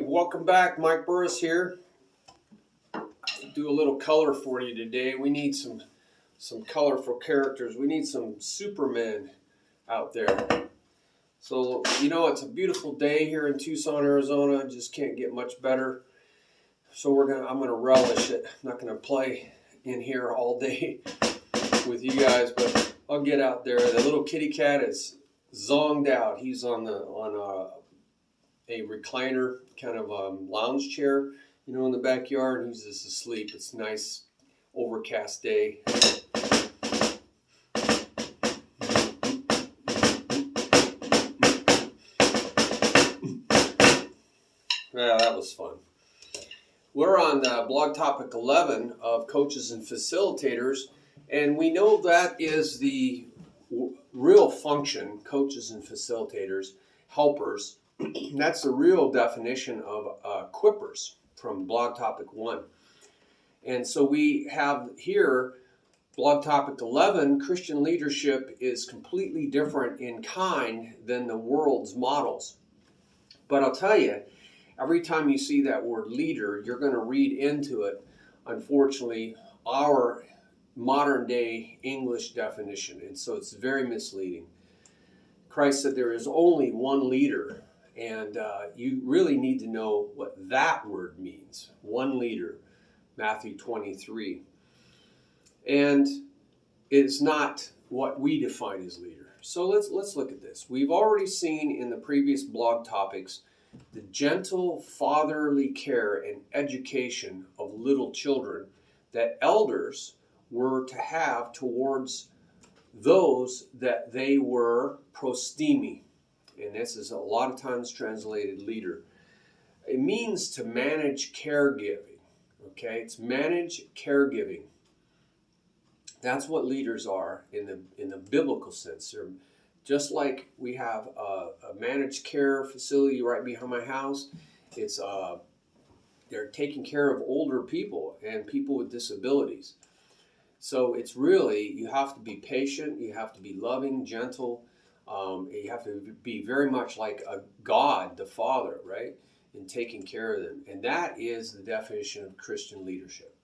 Welcome back, Mike Burris here. Do a little color for you today. We need some colorful characters. We need some Supermen out there. So it's a beautiful day here in Tucson, Arizona. Just can't get much better. So I'm gonna relish it. I'm not gonna play in here all day with you guys, but I'll get out there. The little kitty cat is zonged out. He's on a recliner kind of lounge chair, in the backyard. He's just asleep. It's a nice overcast day. Yeah, that was fun. We're on blog topic 11 of coaches and facilitators, and we know that is the real function, coaches and facilitators, helpers. That's the real definition of equippers from blog topic 1. And so we have here blog topic 11, Christian leadership is completely different in kind than the world's models. But I'll tell you, every time you see that word leader, you're going to read into it, unfortunately, our modern day English definition. And so it's very misleading. Christ said there is only one leader. And you really need to know what that word means. One leader, Matthew 23. And it's not what we define as leader. So let's look at this. We've already seen in the previous blog topics the gentle fatherly care and education of little children that elders were to have towards those that they were prostemi. And this is a lot of times translated leader. It means to manage caregiving. Okay, it's manage caregiving. That's what leaders are in the biblical sense. They're just like we have a managed care facility right behind my house. It's they're taking care of older people and people with disabilities. So it's really, you have to be patient, you have to be loving, gentle. You have to be very much like a God, the Father, right, in taking care of them. And that is the definition of Christian leadership.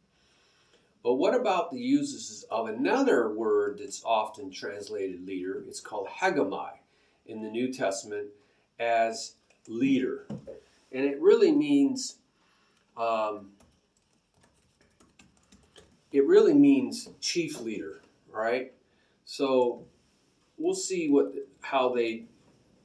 But what about the uses of another word that's often translated leader? It's called hegemai in the New Testament as leader. And it really means chief leader, right? So we'll see how they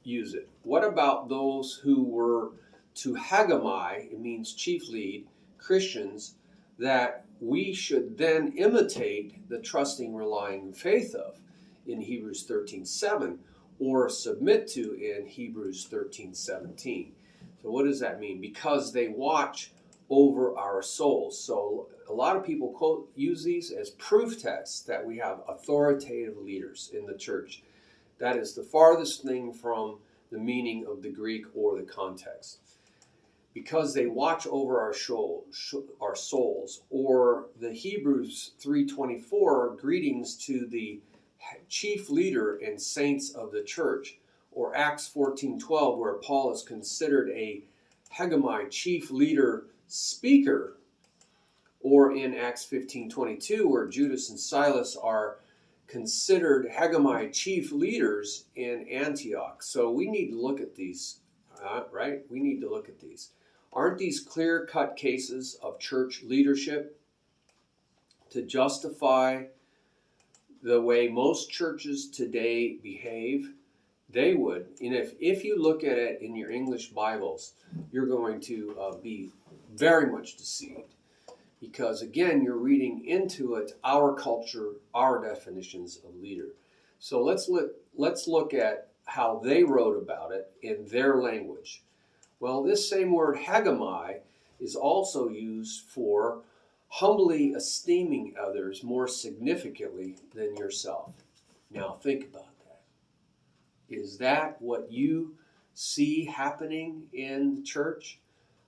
use it. What about those who were to hegemai, it means chief lead, Christians, that we should then imitate the trusting, relying faith of in Hebrews 13:7, or submit to in Hebrews 13:17. So what does that mean? Because they watch over our souls. So a lot of people use these as proof texts that we have authoritative leaders in the church. That is the farthest thing from the meaning of the Greek or the context. Because they watch over our souls, or the Hebrews 3:24, greetings to the chief leader and saints of the church, or Acts 14:12, where Paul is considered a hegemai, chief leader speaker, or in Acts 15:22, where Judas and Silas are considered hegemai chief leaders in Antioch. So we need to look at these, right? We need to look at these. Aren't these clear-cut cases of church leadership to justify the way most churches today behave? They would. And if you look at it in your English Bibles, you're going to be very much deceived. Because again, you're reading into it our culture, our definitions of leader. So let's look at how they wrote about it in their language. Well, this same word hegemai is also used for humbly esteeming others more significantly than yourself. Now think about that. Is that what you see happening in church?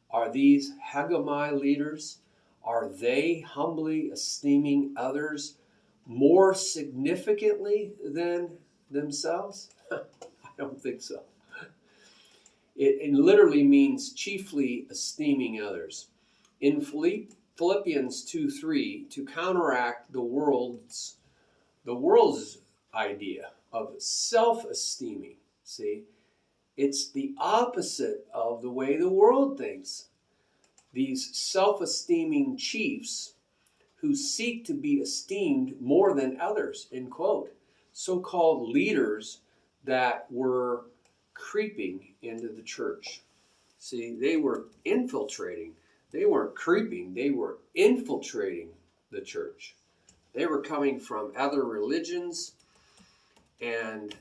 Are these hegemai leaders? Are they humbly esteeming others more significantly than themselves? I don't think so. It literally means chiefly esteeming others. In Philippians 2:3, to counteract the world's idea of self-esteeming. See, it's the opposite of the way the world thinks. These self-esteeming chiefs who seek to be esteemed more than others, end quote. So-called leaders that were creeping into the church. See, they were infiltrating. They weren't creeping, they were infiltrating the church. They were coming from other religions and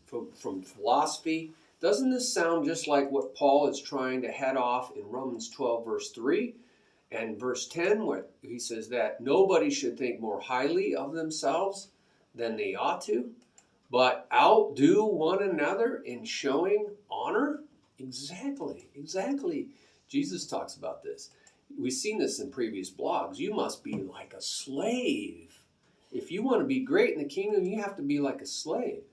from philosophy. Doesn't this sound just like what Paul is trying to head off in Romans 12, verse 3 and verse 10, where he says that nobody should think more highly of themselves than they ought to, but outdo one another in showing honor? Exactly. Jesus talks about this. We've seen this in previous blogs. You must be like a slave. If you want to be great in the kingdom, you have to be like a slave.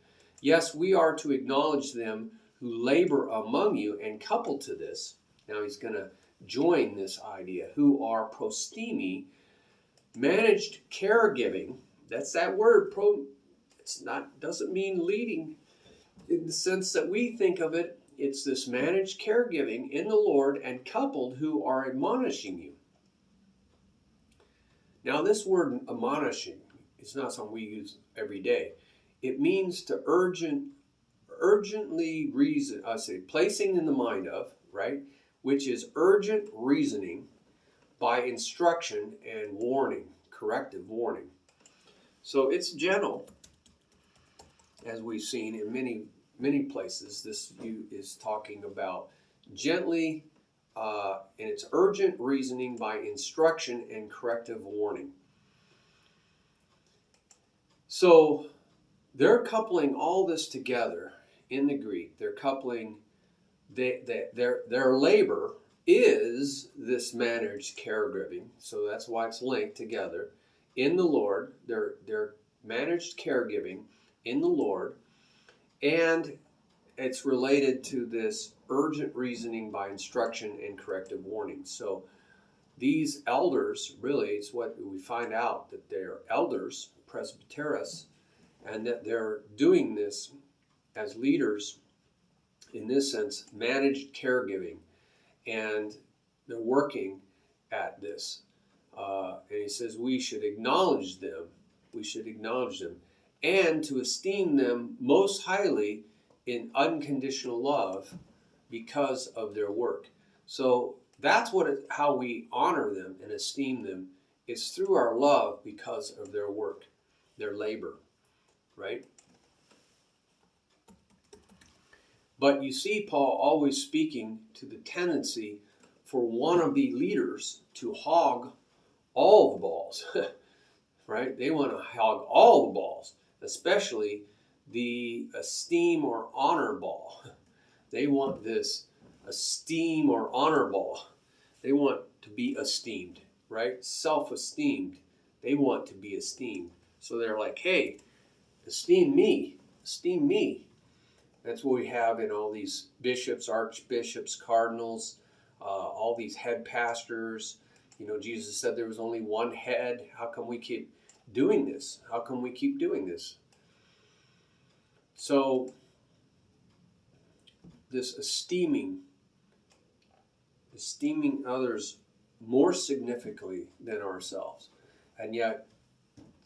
Yes, we are to acknowledge them who labor among you, and coupled to this, now he's going to join this idea, who are prostemi, managed caregiving. That's that word. Doesn't mean leading in the sense that we think of it. It's this managed caregiving in the Lord, and coupled who are admonishing you. Now, this word admonishing is not something we use every day. It means to urgently reason, placing in the mind of, right? Which is urgent reasoning by instruction and warning, corrective warning. So it's gentle, as we've seen in many places. This is talking about gently, and it's urgent reasoning by instruction and corrective warning. So they're coupling all this together in the Greek. They're coupling their labor is this managed caregiving. So that's why it's linked together in the Lord. They're managed caregiving in the Lord, and it's related to this urgent reasoning by instruction and corrective warning. So these elders, really, it's what we find out, that they're elders, presbyteros, and that they're doing this as leaders, in this sense, managed caregiving, and they're working at this. And he says we should acknowledge them. We should acknowledge them, and to esteem them most highly in unconditional love because of their work. So that's how we honor them and esteem them. It's through our love because of their work, their labor, right? But you see Paul always speaking to the tendency for wannabe leaders to hog all the balls, right? They want to hog all the balls, especially the esteem or honor ball. They want this esteem or honor ball. They want to be esteemed, right? Self-esteemed. They want to be esteemed. So they're like, hey, esteem me, esteem me. That's what we have in all these bishops, archbishops, cardinals, all these head pastors. You know, Jesus said there was only one head. How come we keep doing this? How come we keep doing this? So this esteeming others more significantly than ourselves. And yet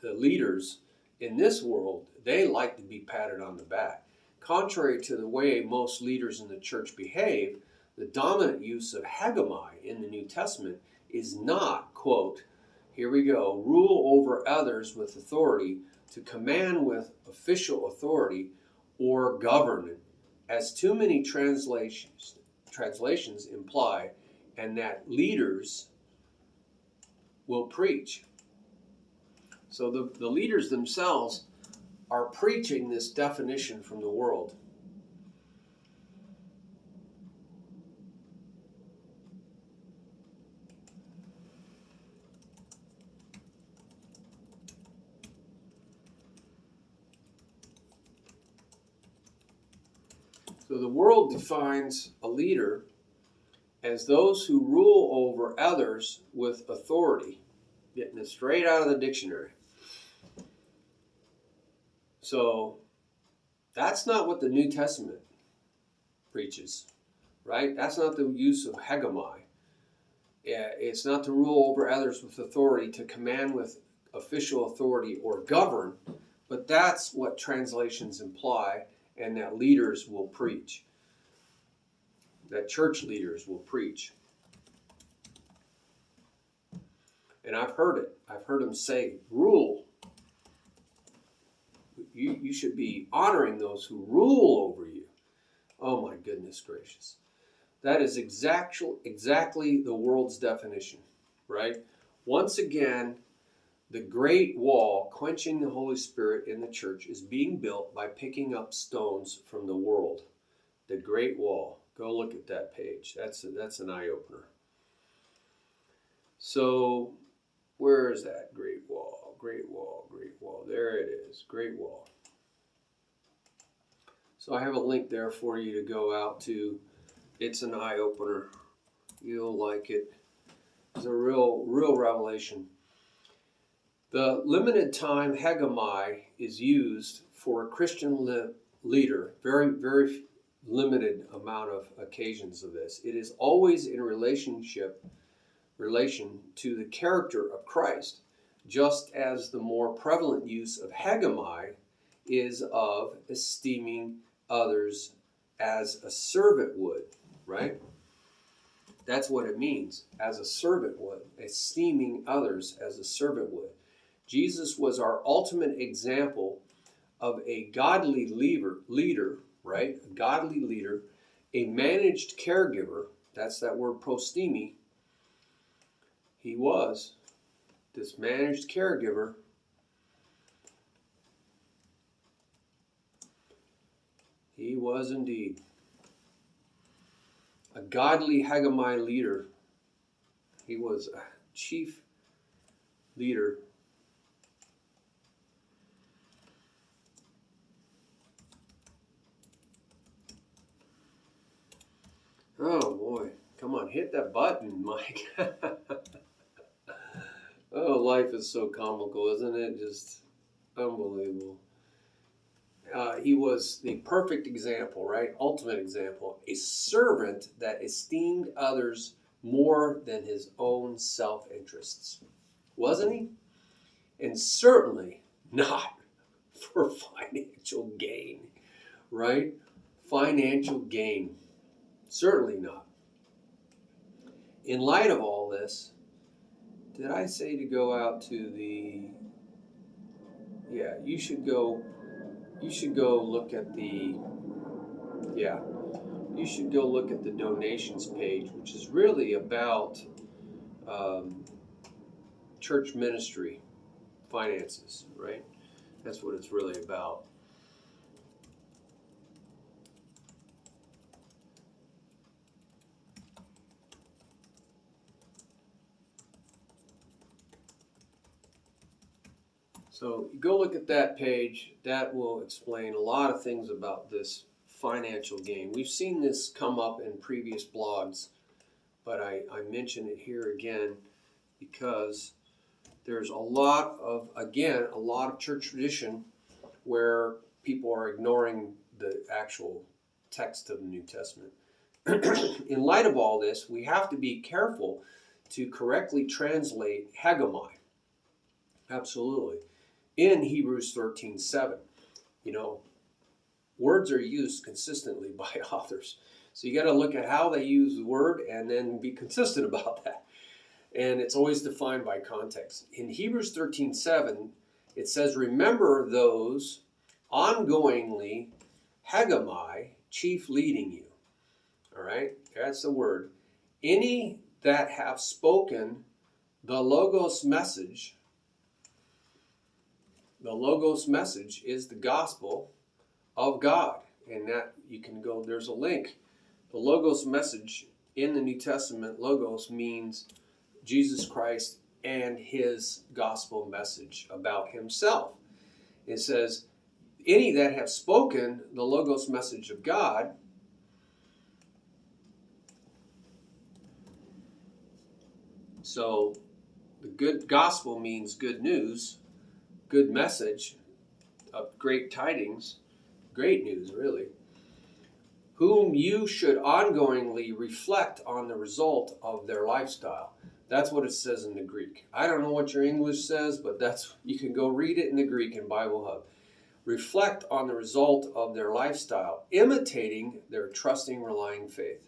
the leaders in this world, they like to be patted on the back. Contrary to the way most leaders in the church behave, the dominant use of hegemony in the New Testament is not, quote, here we go, rule over others with authority, to command with official authority, or govern, as too many translations imply, and that leaders will preach. So the leaders themselves are preaching this definition from the world. So the world defines a leader as those who rule over others with authority. Getting it straight out of the dictionary. So that's not what the New Testament preaches, right? That's not the use of hegemony. It's not to rule over others with authority, to command with official authority or govern, but that's what translations imply and that leaders will preach, that church leaders will preach. And I've heard it. I've heard them say, rule. You should be honoring those who rule over you. Oh my goodness gracious. That is exactly the world's definition, right? Once again, the great wall quenching the Holy Spirit in the church is being built by picking up stones from the world. The great wall. Go look at that page. That's an eye-opener. So, where is that great wall? Great wall, great wall. There it is, great wall. So I have a link there for you to go out to. It's an eye-opener. You'll like it. It's a real revelation. The limited time hegemai is used for a Christian leader, very limited amount of occasions of this. It is always in relation to the character of Christ, just as the more prevalent use of hegemai is of esteeming others as a servant would, right? That's what it means, as a servant would, esteeming others as a servant would. Jesus was our ultimate example of a godly leader, right? A godly leader, a managed caregiver. That's that word prostemi. He was this managed caregiver. He was indeed a godly hegemai leader. He was a chief leader. Oh boy, come on, hit that button, Mike. Oh, life is so comical, isn't it? Just unbelievable. He was the perfect example, right? Ultimate example. A servant that esteemed others more than his own self-interests. Wasn't he? And certainly not for financial gain, right? Financial gain. Certainly not. In light of all this, did I say to go out to the... Yeah, you should go look at the... Yeah, you should go look at the donations page, which is really about church ministry finances, right? That's what it's really about. So you go look at that page. That will explain a lot of things about this financial gain. We've seen this come up in previous blogs, but I mention it here again because there's a lot of church tradition where people are ignoring the actual text of the New Testament. In light of all this, we have to be careful to correctly translate hegemai. Absolutely. In Hebrews 13:7, words are used consistently by authors. So you got to look at how they use the word and then be consistent about that. And it's always defined by context. In Hebrews 13:7, it says, remember those ongoingly hegemai, chief leading you. All right, that's the word. Any that have spoken the Logos message. The Logos message is the gospel of God. And that you can go, there's a link. The Logos message in the New Testament, Logos means Jesus Christ and his gospel message about himself. It says, any that have spoken the Logos message of God, So the good gospel means good news, good message of great tidings, great news really, whom you should ongoingly reflect on the result of their lifestyle. That's what it says in the Greek. I don't know what your English says, but you can go read it in the Greek in Bible Hub. Reflect on the result of their lifestyle, imitating their trusting, relying faith.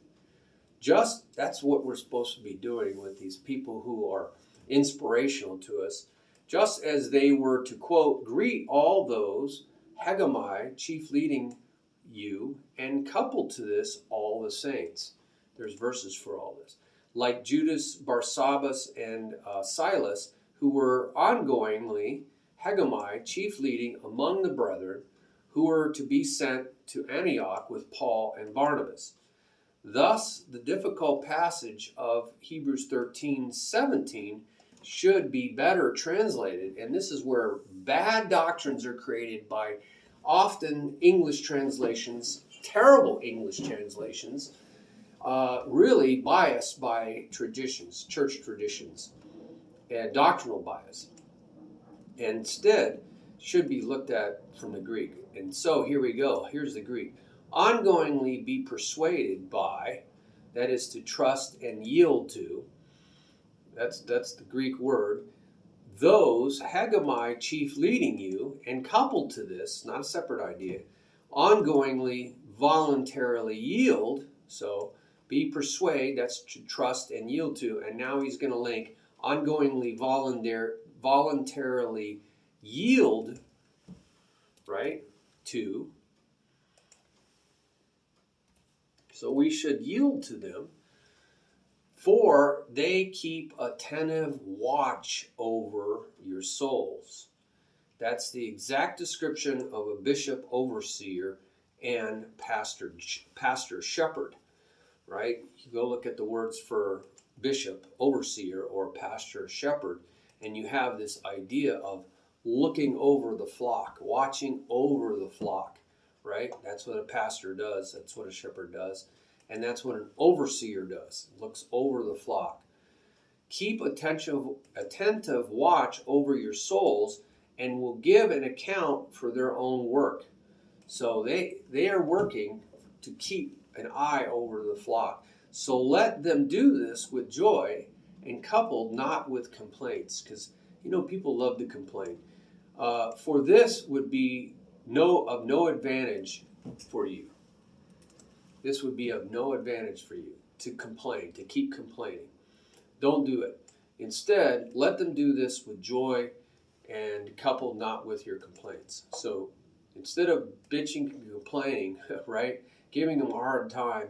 That's what we're supposed to be doing with these people who are inspirational to us. Just as they were to, quote, greet all those, hegemai, chief leading you, and coupled to this, all the saints. There's verses for all this. Like Judas, Barsabbas, and Silas, who were ongoingly hegemai, chief leading among the brethren, who were to be sent to Antioch with Paul and Barnabas. Thus, the difficult passage of Hebrews 13:17 should be better translated, and this is where bad doctrines are created by often English translations, terrible English translations, really biased by traditions, church traditions, and doctrinal bias. Instead, should be looked at from the Greek. And so here we go. Here's the Greek. Ongoingly be persuaded by, that is to trust and yield to, that's the Greek word, those hegemai chief leading you, and coupled to this, not a separate idea, ongoingly voluntarily yield. So be persuade, that's to trust and yield to, and now he's going to link ongoingly voluntarily yield, right, to. So we should yield to them, for they keep attentive watch over your souls. That's the exact description of a bishop, overseer, and pastor shepherd, right? You go look at the words for bishop, overseer, or pastor shepherd, and you have this idea of looking over the flock, watching over the flock, right? That's what a pastor does. That's what a shepherd does. And that's what an overseer does, looks over the flock. Keep attentive watch over your souls, and will give an account for their own work. So they are working to keep an eye over the flock. So let them do this with joy, and coupled not with complaints, because people love to complain. For this would be of no advantage for you. This would be of no advantage for you to complain, to keep complaining. Don't do it. Instead, let them do this with joy and coupled not with your complaints. So instead of bitching and complaining, right, giving them a hard time,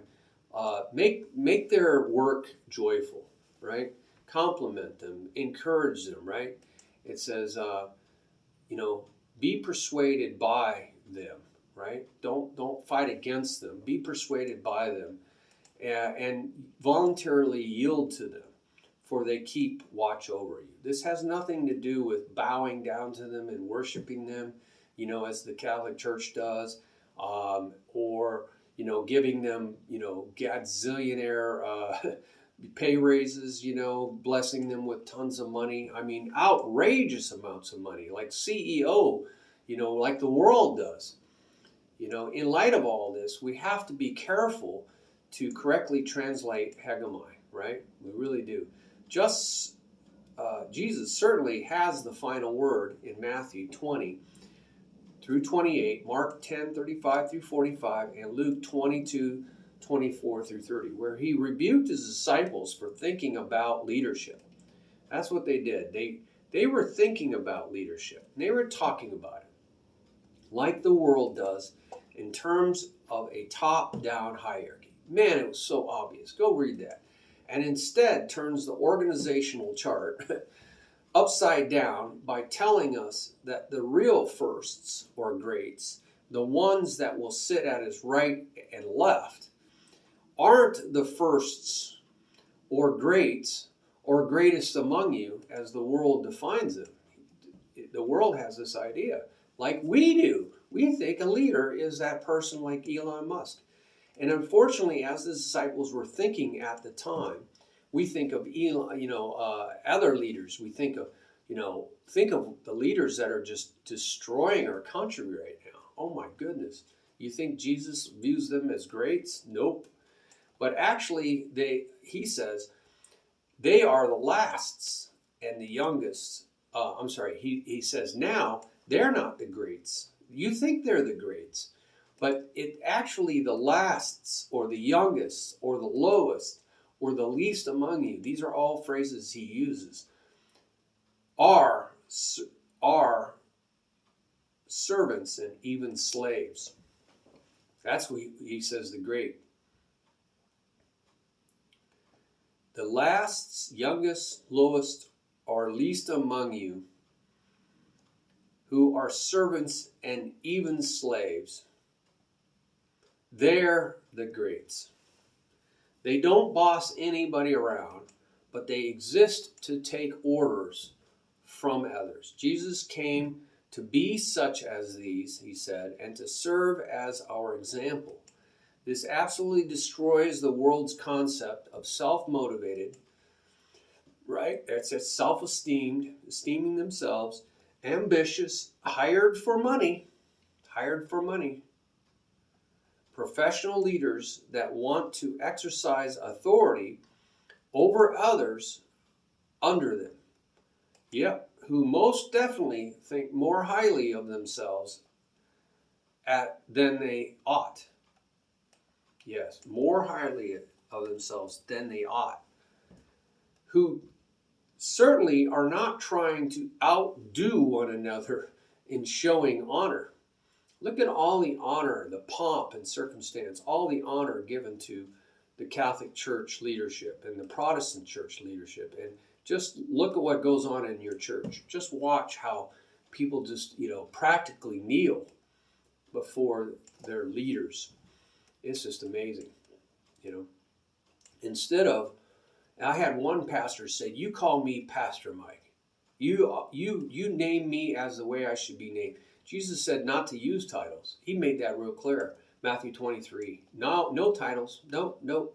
make their work joyful, right? Compliment them, encourage them, right? It says, be persuaded by them, right? Don't fight against them. Be persuaded by them, and voluntarily yield to them, for they keep watch over you. This has nothing to do with bowing down to them and worshiping them, as the Catholic Church does, or giving them gazillionaire pay raises, blessing them with tons of money. I mean, outrageous amounts of money, like CEO, like the world does. In light of all this, we have to be careful to correctly translate hegemai, right? We really do. Jesus certainly has the final word in Matthew 20 through 28, Mark 10, 35 through 45, and Luke 22, 24 through 30, where he rebuked his disciples for thinking about leadership. That's what they did. They were thinking about leadership. They were talking about it, like the world does, in terms of a top-down hierarchy. Man, it was so obvious. Go read that. And instead turns the organizational chart upside down by telling us that the real firsts or greats, the ones that will sit at his right and left, aren't the firsts or greats or greatest among you as the world defines them. The world has this idea, like we do. We think a leader is that person like Elon Musk. And unfortunately, as the disciples were thinking at the time, We think of other leaders. We think of the leaders that are just destroying our country right now. Oh my goodness! You think Jesus views them as greats? Nope. But actually, he says they are the lasts and the youngest. He says now they're not the greats. You think they're the greats, but it actually the lasts or the youngest or the lowest or the least among you. These are all phrases he uses. Are servants and even slaves. That's what he says the great. The last, youngest, lowest, or least among you, who are servants and even slaves, they're the greats. They don't boss anybody around, but they exist to take orders from others. Jesus came to be such as these, he said, and to serve as our example. This absolutely destroys the world's concept of self-motivated, right? It's self-esteemed, esteeming themselves, ambitious, hired for money, professional leaders that want to exercise authority over others under them. Yep, who most definitely think more highly of themselves than they ought. Yes, more highly of themselves than they ought. Who certainly are not trying to outdo one another in showing honor. Look at all the honor, the pomp and circumstance, all the honor given to the Catholic Church leadership and the Protestant Church leadership. And just look at what goes on in your church. Just watch how people just, practically kneel before their leaders. It's just amazing, Instead of, I had one pastor say, "You call me Pastor Mike. You name me as the way I should be named." Jesus said not to use titles. He made that real clear. Matthew 23. No titles. No.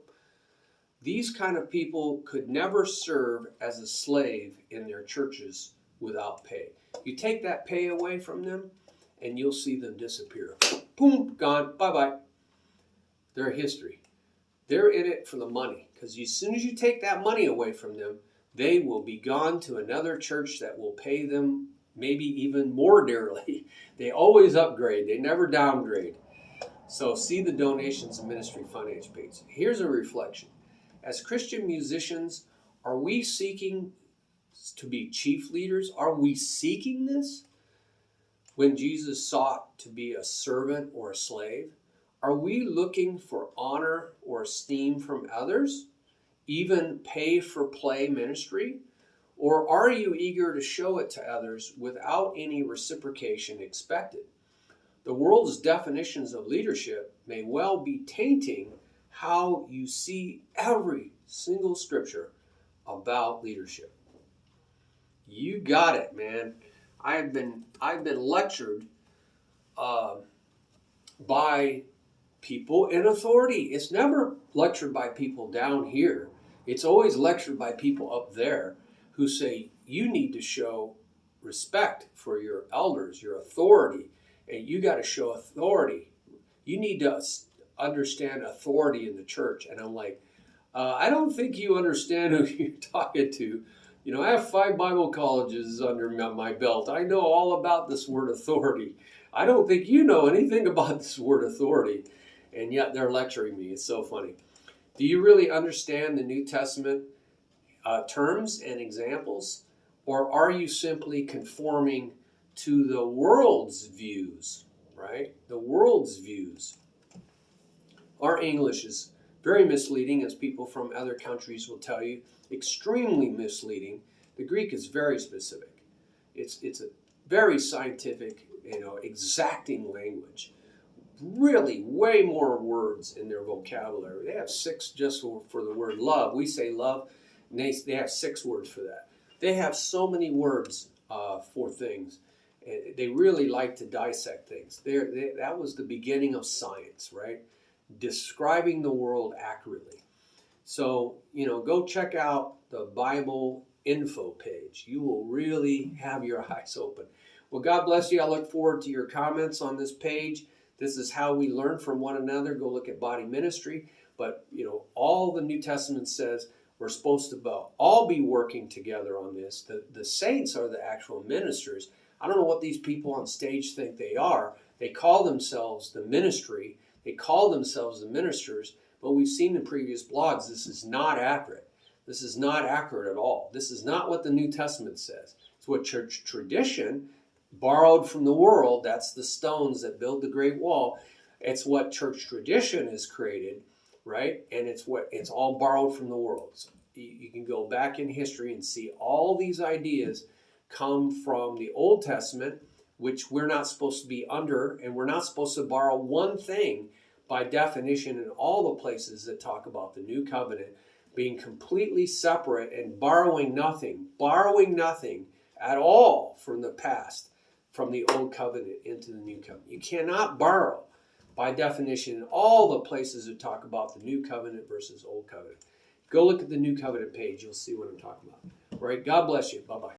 These kind of people could never serve as a slave in their churches without pay. You take that pay away from them, and you'll see them disappear. Boom, gone, bye-bye. They're history. They're in it for the money, because as soon as you take that money away from them, they will be gone to another church that will pay them maybe even more dearly. They always upgrade. They never downgrade. So see the donations and ministry financial page. Here's a reflection. As Christian musicians, are we seeking to be chief leaders? Are we seeking this? When Jesus sought to be a servant or a slave? Are we looking for honor or esteem from others? Even pay for play ministry? Or are you eager to show it to others without any reciprocation expected? The world's definitions of leadership may well be tainting how you see every single scripture about leadership. You got it, man. I've been lectured by people in authority. It's never lectured by people down here. It's always lectured by people up there who say you need to show respect for your elders, your authority, and you got to show authority. You need to understand authority in the church. And I'm like, I don't think you understand who you're talking to. I have 5 Bible colleges under my belt. I know all about this word authority. I don't think you know anything about this word authority. And yet they're lecturing me. It's so funny. Do you really understand the New Testament terms and examples? Or are you simply conforming to the world's views, right? The world's views. Our English is very misleading, as people from other countries will tell you. Extremely misleading. The Greek is very specific. It's a very scientific, exacting language. Really way more words in their vocabulary. They have 6 just for the word love. We say love, and they have 6 words for that. They have so many words for things. They really like to dissect things. That was the beginning of science, right? Describing the world accurately. So, go check out the Bible info page. You will really have your eyes open. Well, God bless you. I look forward to your comments on this page. This is how we learn from one another. Go look at body ministry. But, all the New Testament says we're supposed to all be working together on this. The saints are the actual ministers. I don't know what these people on stage think they are. They call themselves the ministry. They call themselves the ministers. But we've seen in previous blogs, this is not accurate. This is not accurate at all. This is not what the New Testament says. It's what church tradition borrowed from the world. That's the stones that build the Great Wall. It's what church tradition has created, right? And it's all borrowed from the world. So you can go back in history and see all these ideas come from the Old Testament, which we're not supposed to be under, and we're not supposed to borrow one thing by definition in all the places that talk about the new covenant being completely separate and borrowing nothing at all from the past, from the old covenant into the new covenant. You cannot borrow by definition in all the places that talk about the new covenant versus old covenant. Go look at the new covenant page. You'll see what I'm talking about. All right. God bless you. Bye-bye.